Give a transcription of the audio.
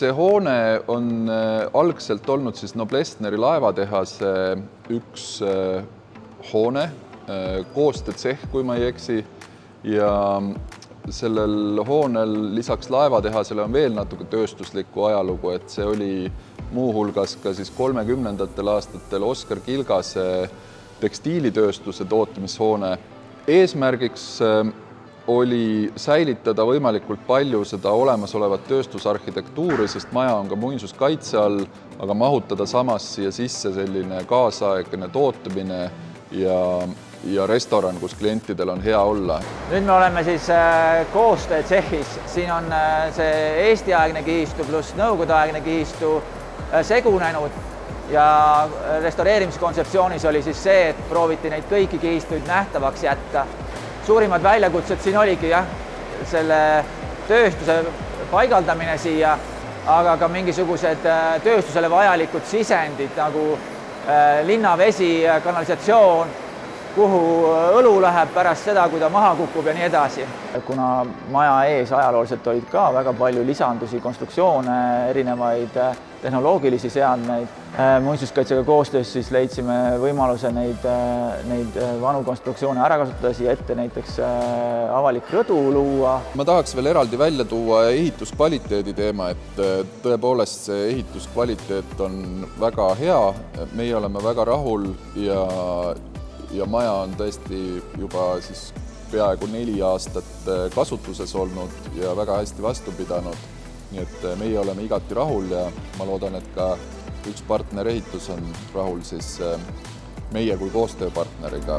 see hoone on algselt olnud siis Noblessneri laevatehase üks hoone, koostöötsehh, kui ma ei eksi, ja sellel hoonel lisaks laevatehasele on veel natuke tööstuslikku ajalugu, et see oli muuhulgas ka siis 30ndatel aastatel Oskar Kilgase tekstiilitööstuse tootmishoone. Eesmärgiks oli säilitada võimalikult palju seda olemasolevat tööstusarhitektuuri, sest maja on ka muinsuskaitse all, aga mahutada samas siia sisse selline kaasaegne tootmine ja restoran, kus klientidel on hea olla. Nüüd me oleme siis koostöötsehhis. Siin on see Eesti-aegne kihistu pluss nõukogudeaegne kihistu segunenud ja restaureerimiskontseptsioonis oli siis see, et prooviti neid kõiki kihistuid nähtavaks jätta. Suurimad väljakutsed siin oligi selle tööstuse paigaldamine siia, aga ka mingisugused tööstusele vajalikud sisendid nagu linnavesi, kanalisatsioon, kuhu õlu läheb pärast seda, kui ta maha kukub ja nii edasi. Kuna maja ees ajalooliselt olid ka väga palju lisandusi, konstruktsioone, erinevaid tehnoloogilisi seadmeid, muinsuskaitsega koostöös siis leidsime võimaluse neid vanu konstruktsioone ära kasutada, siia ette näiteks avalik rõdu luua. Ma tahaks veel eraldi välja tuua ehituskvaliteedi teema, et tõepoolest see ehituskvaliteet on väga hea, meie oleme väga rahul ja maja on tõesti juba siis peaaegu 4 aastat kasutuses olnud ja väga hästi vastu pidanud. Nii et meie oleme igati rahul ja ma loodan, et ka üks partner ehitus on rahul siis meie kui koostööpartneriga.